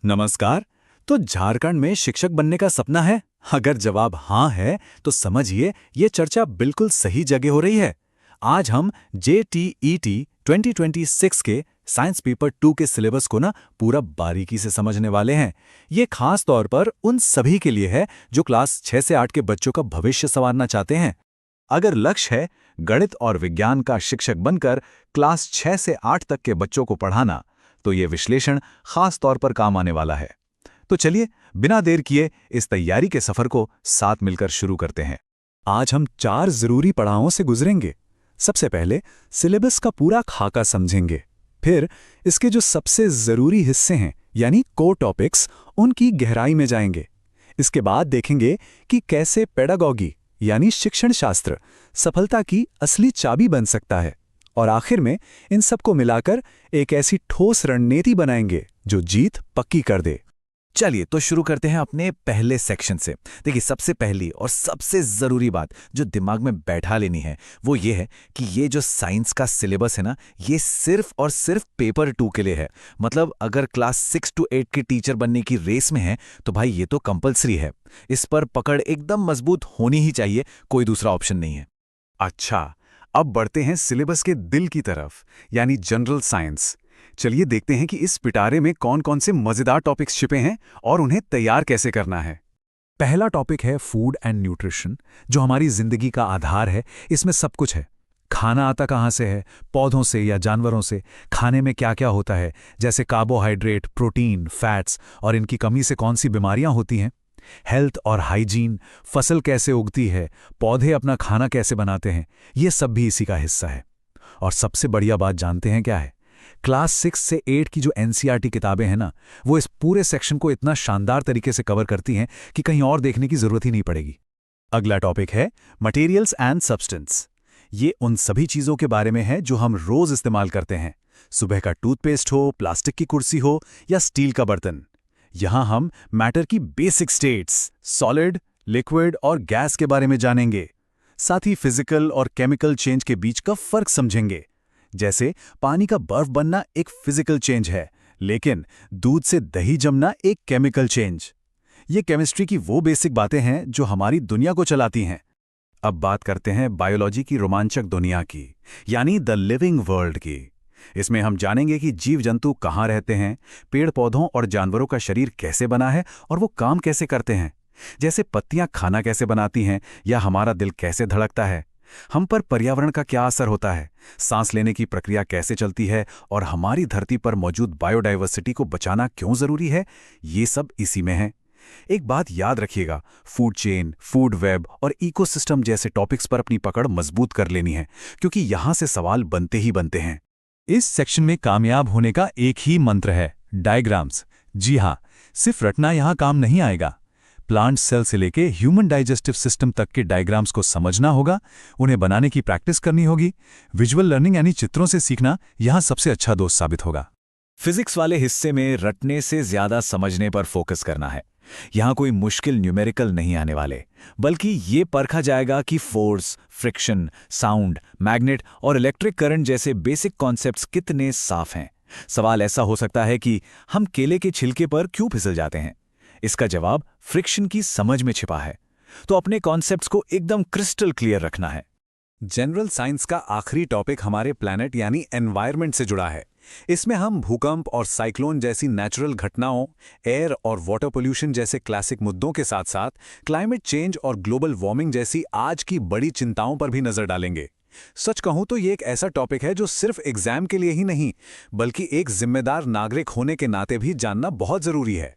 नमस्कार। तो झारखंड में शिक्षक बनने का सपना है? अगर जवाब हाँ है तो समझिए ये चर्चा बिल्कुल सही जगह हो रही है। आज हम JTET 2026 के साइंस पेपर 2 के सिलेबस को ना पूरा बारीकी से समझने वाले हैं। ये खास तौर पर उन सभी के लिए है जो क्लास 6 से 8 के बच्चों का भविष्य संवारना चाहते हैं। अगर लक्ष्य है गणित और विज्ञान का शिक्षक बनकर क्लास 6 से 8 तक के बच्चों को पढ़ाना, तो ये विश्लेषण खास तौर पर काम आने वाला है। तो चलिए बिना देर किए इस तैयारी के सफर को साथ मिलकर शुरू करते हैं। आज हम 4 जरूरी पड़ावों से गुजरेंगे। सबसे पहले सिलेबस का पूरा खाका समझेंगे, फिर इसके जो सबसे जरूरी हिस्से हैं यानी कोर टॉपिक्स, उनकी गहराई में जाएंगे। इसके बाद देखेंगे कि कैसे पेडागॉजी यानी शिक्षण शास्त्र सफलता की असली चाबी बन सकता है, और आखिर में इन सबको मिलाकर एक ऐसी ठोस रणनीति बनाएंगे जो जीत पक्की कर दे। चलिए तो शुरू करते हैं अपने पहले सेक्शन से। देखिए, सबसे पहली और सबसे ज़रूरी बात जो दिमाग में बैठा लेनी है वो ये है कि ये जो साइंस का सिलेबस है ना, ये सिर्फ और सिर्फ पेपर 2 के लिए है। मतलब अगर क्लास 6 to 8 की टीचर बनने की रेस में है तो भाई ये तो कंपलसरी है। इस पर पकड़ एकदम मजबूत होनी ही चाहिए, कोई दूसरा ऑप्शन नहीं है। अच्छा, अब बढ़ते हैं सिलेबस के दिल की तरफ, यानी जनरल साइंस। चलिए देखते हैं कि इस पिटारे में कौन कौन से मजेदार टॉपिक्स छिपे हैं और उन्हें तैयार कैसे करना है। पहला टॉपिक है फूड एंड न्यूट्रिशन, जो हमारी जिंदगी का आधार है। इसमें सब कुछ है। खाना आता कहाँ से है, पौधों से या जानवरों से, खाने में क्या क्या होता है, जैसे कार्बोहाइड्रेट, प्रोटीन, फैट्स, और इनकी कमी से कौन सी बीमारियां होती हैं। हेल्थ और हाइजीन, फसल कैसे उगती है, पौधे अपना खाना कैसे बनाते हैं, ये सब भी इसी का हिस्सा है। और सबसे बढ़िया बात जानते हैं क्या है? क्लास 6 से 8 की जो NCERT किताबें हैं ना, वो इस पूरे सेक्शन को इतना शानदार तरीके से कवर करती हैं कि कहीं और देखने की जरूरत ही नहीं पड़ेगी। अगला टॉपिक है मटेरियल्स एंड सब्सटेंस। ये उन सभी चीजों के बारे में है जो हम रोज इस्तेमाल करते हैं। सुबह का टूथपेस्ट हो, प्लास्टिक की कुर्सी हो या स्टील का बर्तन। यहां हम मैटर की बेसिक स्टेट्स, सॉलिड, लिक्विड और गैस के बारे में जानेंगे। साथ ही फिजिकल और केमिकल चेंज के बीच का फर्क समझेंगे। जैसे पानी का बर्फ बनना एक फिजिकल चेंज है, लेकिन दूध से दही जमना एक केमिकल चेंज। ये केमिस्ट्री की वो बेसिक बातें हैं जो हमारी दुनिया को चलाती हैं। अब बात करते हैं बायोलॉजी की रोमांचक दुनिया की, यानी द लिविंग वर्ल्ड की। इसमें हम जानेंगे कि जीव जंतु कहाँ रहते हैं, पेड़ पौधों और जानवरों का शरीर कैसे बना है और वो काम कैसे करते हैं। जैसे पत्तियां खाना कैसे बनाती हैं या हमारा दिल कैसे धड़कता है। हम पर पर्यावरण का क्या असर होता है, सांस लेने की प्रक्रिया कैसे चलती है और हमारी धरती पर मौजूद बायोडाइवर्सिटी को बचाना क्यों जरूरी है, ये सब इसी में है। एक बात याद रखिएगा, फूड चेन, फूड वेब और इकोसिस्टम जैसे टॉपिक्स पर अपनी पकड़ मजबूत कर लेनी है, क्योंकि यहां से सवाल बनते ही बनते हैं। इस सेक्शन में कामयाब होने का एक ही मंत्र है, डायग्राम्स। जी हां, सिर्फ रटना यहां काम नहीं आएगा। प्लांट सेल से लेके ह्यूमन डाइजेस्टिव सिस्टम तक के डायग्राम्स को समझना होगा, उन्हें बनाने की प्रैक्टिस करनी होगी। विजुअल लर्निंग यानी चित्रों से सीखना यहां सबसे अच्छा दोस्त साबित होगा। फिजिक्स वाले हिस्से में रटने से ज्यादा समझने पर फोकस करना है। यहां कोई मुश्किल न्यूमेरिकल नहीं आने वाले, बल्कि ये परखा जाएगा कि फोर्स, फ्रिक्शन, साउंड, मैग्नेट और इलेक्ट्रिक करंट जैसे बेसिक कॉन्सेप्ट्स कितने साफ हैं। सवाल ऐसा हो सकता है कि हम केले के छिलके पर क्यों फिसल जाते हैं? इसका जवाब फ्रिक्शन की समझ में छिपा है। तो अपने कॉन्सेप्ट्स को एकदम क्रिस्टल क्लियर रखना है। जनरल साइंस का आखिरी टॉपिक हमारे प्लैनेट यानी एनवायरनमेंट से जुड़ा है। इसमें हम भूकंप और साइक्लोन जैसी नेचुरल घटनाओं, एयर और वाटर पोल्यूशन जैसे क्लासिक मुद्दों के साथ साथ क्लाइमेट चेंज और ग्लोबल वार्मिंग जैसी आज की बड़ी चिंताओं पर भी नजर डालेंगे। सच कहूं तो ये एक ऐसा टॉपिक है जो सिर्फ एग्जाम के लिए ही नहीं, बल्कि एक जिम्मेदार नागरिक होने के नाते भी जानना बहुत जरूरी है।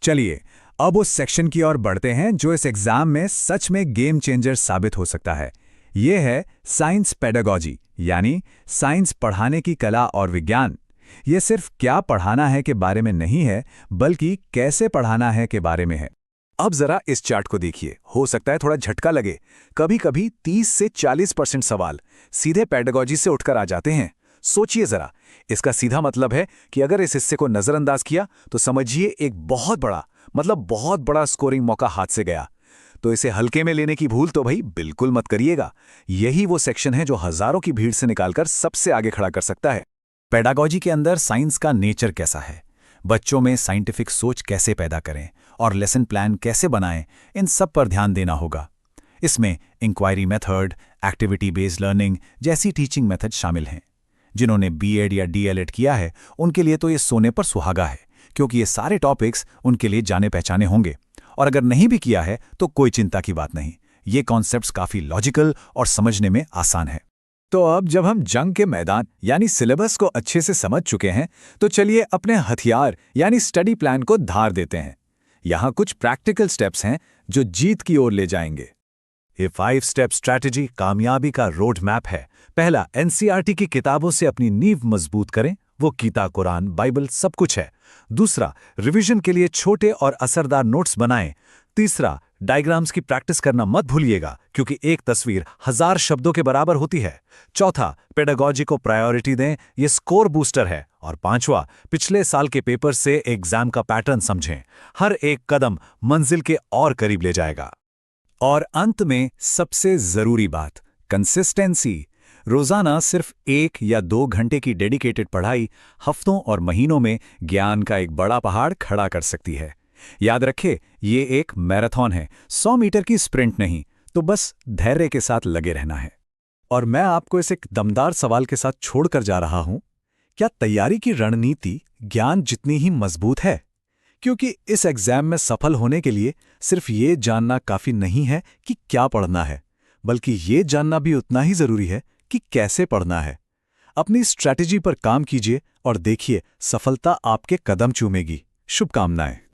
चलिए अब उस सेक्शन की ओर बढ़ते हैं जो इस एग्जाम में सच में गेम चेंजर साबित हो सकता है। ये है साइंस पेडागॉजी, यानी साइंस पढ़ाने की कला और विज्ञान। ये सिर्फ क्या पढ़ाना है के बारे में नहीं है, बल्कि कैसे पढ़ाना है के बारे में है। अब जरा इस चार्ट को देखिए, हो सकता है थोड़ा झटका लगे। कभी कभी 30 से 40% सवाल सीधे पेडागॉजी से उठकर आ जाते हैं। सोचिए जरा, इसका सीधा मतलब है कि अगर इस हिस्से को नजरअंदाज किया तो समझिए एक बहुत बड़ा स्कोरिंग मौका हाथ से गया। तो इसे हल्के में लेने की भूल तो भाई बिल्कुल मत करिएगा। यही वो सेक्शन है जो हजारों की भीड़ से निकालकर सबसे आगे खड़ा कर सकता है। पेडागॉजी के अंदर साइंस का नेचर कैसा है? बच्चों में साइंटिफिक सोच कैसे पैदा करें और लेसन प्लान कैसे बनाएं, इन सब पर ध्यान देना होगा। इसमें inquiry method, activity based learning जैसी टीचिंग मेथड शामिल हैं। जिन्होंने बीएड या डीएलएड किया है उनके लिए तो ये सोने पर सुहागा है, क्योंकि ये सारे टॉपिक्स उनके लिए जाने पहचाने होंगे। और अगर नहीं भी किया है तो कोई चिंता की बात नहीं, ये कॉन्सेप्ट्स काफ़ी लॉजिकल और समझने में आसान है। तो अब जब हम जंग के मैदान यानी सिलेबस को अच्छे से समझ चुके हैं, तो चलिए अपने हथियार यानी स्टडी प्लान को धार देते हैं। यहाँ कुछ प्रैक्टिकल स्टेप्स हैं जो जीत की ओर ले जाएंगे। ये 5 स्टेप स्ट्रैटेजी कामयाबी का रोड मैप है। पहला, एनसीईआरटी की किताबों से अपनी नींव मजबूत करें। वो गीता, कुरान, बाइबल सब कुछ है। दूसरा, रिवीजन के लिए छोटे और असरदार नोट्स बनाएं। तीसरा, डायग्राम्स की प्रैक्टिस करना मत भूलिएगा, क्योंकि एक तस्वीर 1000 शब्दों के बराबर होती है। चौथा, पेडागॉजी को प्रायोरिटी दें, ये स्कोर बूस्टर है। और पांचवा, पिछले साल के पेपर से एग्जाम का पैटर्न समझें। हर एक कदम मंजिल के और करीब ले जाएगा। और अंत में सबसे जरूरी बात, कंसिस्टेंसी। रोजाना सिर्फ 1 या 2 घंटे की डेडिकेटेड पढ़ाई हफ्तों और महीनों में ज्ञान का एक बड़ा पहाड़ खड़ा कर सकती है। याद रखें, ये एक मैराथन है, 100 मीटर की स्प्रिंट नहीं। तो बस धैर्य के साथ लगे रहना है। और मैं आपको इस एक दमदार सवाल के साथ छोड़कर जा रहा हूं, क्या तैयारी की रणनीति ज्ञान जितनी ही मजबूत है? क्योंकि इस एग्जाम में सफल होने के लिए सिर्फ ये जानना काफी नहीं है कि क्या पढ़ना है, बल्कि ये जानना भी उतना ही जरूरी है कि कैसे पढ़ना है। अपनी स्ट्रैटेजी पर काम कीजिए और देखिए, सफलता आपके कदम चूमेगी। शुभकामनाएं।